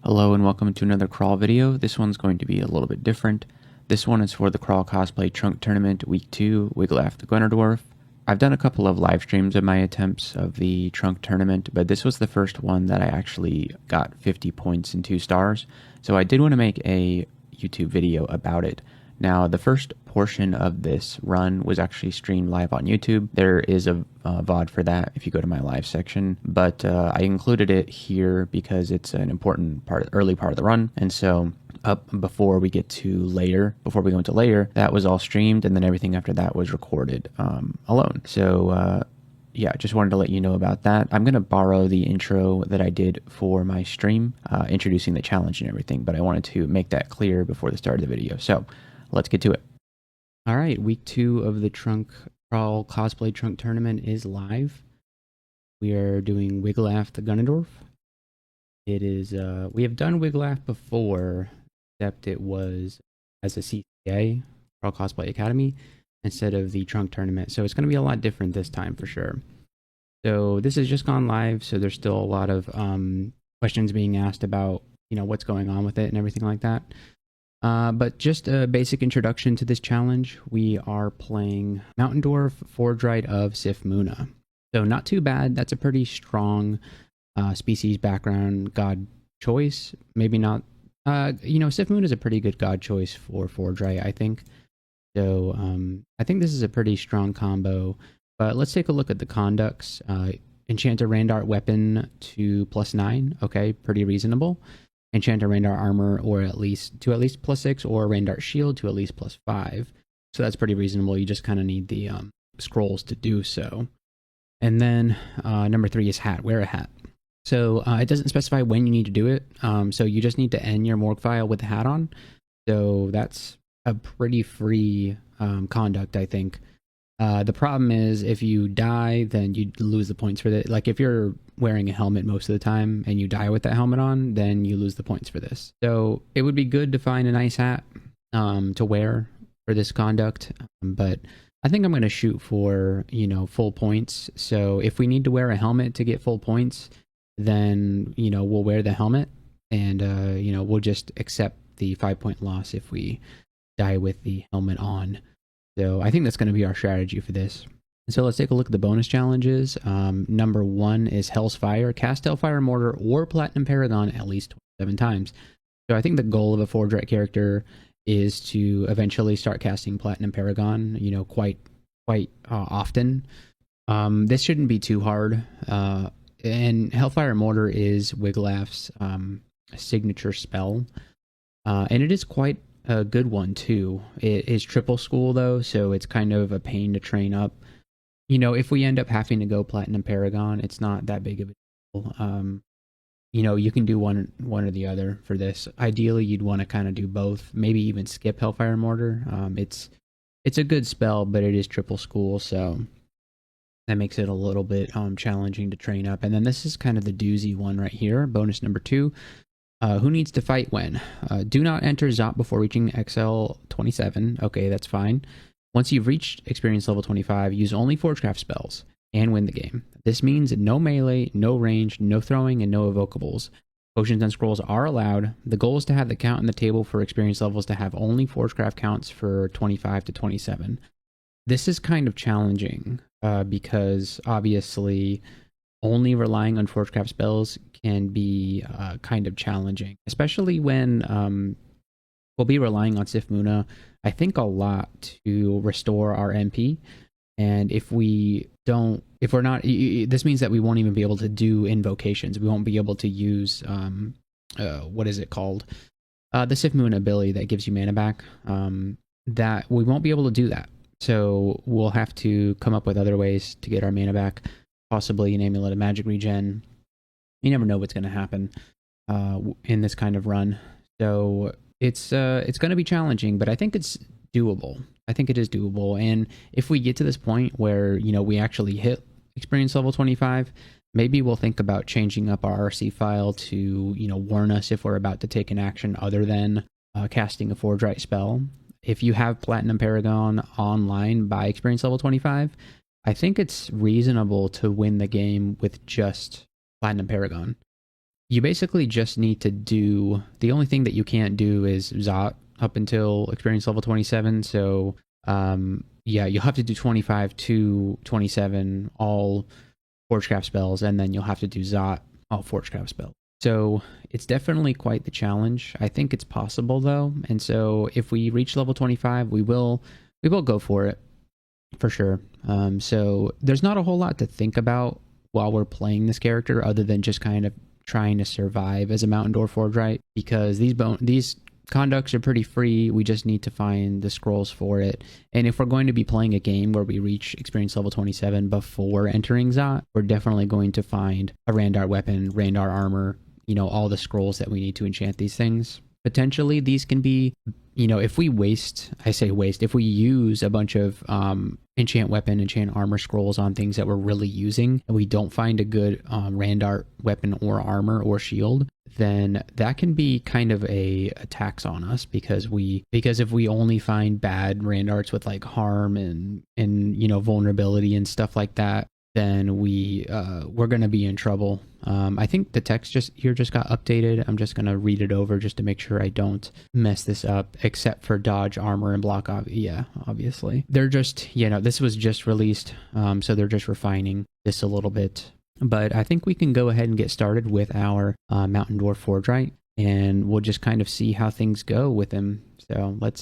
Hello and welcome to another crawl video. This one's going to be a little bit different. This one is for the Crawl Cosplay Trunk Tournament Week 2, Wiglaf the Gunner. I've done a couple of live streams of my attempts of the Trunk Tournament, but this was the first one that I actually got 50 points and 2 stars, so I did want to make a YouTube video about it. Now, the first portion of this run was actually streamed live on YouTube. There is a VOD for that if you go to my live section, but I included it here because it's an important part, early part of the run, and so before we go into layer, that was all streamed, and then everything after that was recorded alone. So yeah, just wanted to let you know about that. I'm going to borrow the intro that I did for my stream, introducing the challenge and everything, but I wanted to make that clear before the start of the video. So let's get to it. All right, week 2 of the Crawl Cosplay Trunk Tournament is live. We are doing Wiglaf the Gunner. It is, we have done Wiglaf before, except it was as a CCA, Crawl Cosplay Academy, instead of the Trunk Tournament. So it's going to be a lot different this time for sure. So this has just gone live, so there's still a lot of questions being asked about, you know, what's going on with it and everything like that. But just a basic introduction to this challenge. We are playing Mountain Dwarf Forge Rite of Sif. So not too bad. That's a pretty strong species background god choice. Maybe not. You know, Sif is a pretty good god choice for Forge Rite, I think. So I think this is a pretty strong combo. But let's take a look at the conducts. Enchant a Randart weapon to +9. Okay, pretty reasonable. Enchant a Randart armor to at least +6, or Randart shield to at least +5. So that's pretty reasonable. You just kind of need the scrolls to do so. And then number 3 is hat. Wear a hat. So it doesn't specify when you need to do it. So you just need to end your morgue file with the hat on. So that's a pretty free conduct, I think. The problem is if you die, then you lose the points for this. Like if you're wearing a helmet most of the time and you die with that helmet on, then you lose the points for this. So it would be good to find a nice hat to wear for this conduct. But I think I'm going to shoot for, you know, full points. So if we need to wear a helmet to get full points, then, you know, we'll wear the helmet and, you know, we'll just accept the 5-point loss if we die with the helmet on. So I think that's going to be our strategy for this. So let's take a look at the bonus challenges. Number 1 is Hell's Fire. Cast Hellfire Mortar or Platinum Paragon at least 27 times. So I think the goal of a Forge Rite character is to eventually start casting Platinum Paragon, you know, quite often. This shouldn't be too hard. And Hellfire Mortar is Wiglaf's signature spell. And it is quite a good one too. It is triple school though, so it's kind of a pain to train up. You know, if we end up having to go Platinum Paragon, it's not that big of a deal. You know, you can do one or the other for this. Ideally, you'd want to kind of do both. Maybe even skip Hellfire Mortar. It's a good spell, but it is triple school, so that makes it a little bit challenging to train up. And then this is kind of the doozy one right here. Bonus number 2. Who needs to fight when? Do not enter Zop before reaching XL 27. Okay, that's fine. Once you've reached experience level 25, use only Forgecraft spells and win the game. This means no melee, no range, no throwing, and no evocables. Potions and scrolls are allowed. The goal is to have the count in the table for experience levels to have only Forgecraft counts for 25 to 27. This is kind of challenging because obviously only relying on Forgecraft spells can be kind of challenging, especially when we'll be relying on Sif, I think, a lot to restore our MP. And if we're not, this means that we won't even be able to do invocations. We won't be able to use, what is it called? The Sif ability that gives you mana back. That we won't be able to do that. So we'll have to come up with other ways to get our mana back. Possibly an Amulet of Magic regen. You never know what's going to happen in this kind of run. So it's going to be challenging, but I think it's doable. I think it is doable. And if we get to this point where, you know, we actually hit experience level 25, maybe we'll think about changing up our RC file to, you know, warn us if we're about to take an action other than casting a Forge Rite spell. If you have Platinum Paragon online by experience level 25, I think it's reasonable to win the game with just Platinum Paragon. you basically just need to do, the only thing that you can't do is Zot up until experience level 27. So yeah, you'll have to do 25 to 27 all Forgecraft spells, and then you'll have to do Zot all Forgecraft spells. So it's definitely quite the challenge. I think it's possible though, and so if we reach level 25, we will go for it for sure. So there's not a whole lot to think about while we're playing this character, other than just kind of trying to survive as a Mountain Dwarf Forge, because these conducts are pretty free. We just need to find the scrolls for it. And if we're going to be playing a game where we reach experience level 27 before entering Zot, we're definitely going to find a Randar weapon, Randar armor, you know, all the scrolls that we need to enchant these things. Potentially these can be, you know, if we if we use a bunch of enchant weapon, enchant armor scrolls on things that we're really using, and we don't find a good Randar weapon or armor or shield, then that can be kind of a tax on us, because if we only find bad Randarts with like harm and you know, vulnerability and stuff like that, then we're going to be in trouble. I think the text just got updated. I'm just going to read it over just to make sure I don't mess this up, except for dodge, armor, and block. Yeah, obviously. They're just, you know, this was just released, so they're just refining this a little bit. But I think we can go ahead and get started with our Mountain Dwarf Forge, and we'll just kind of see how things go with him. So let's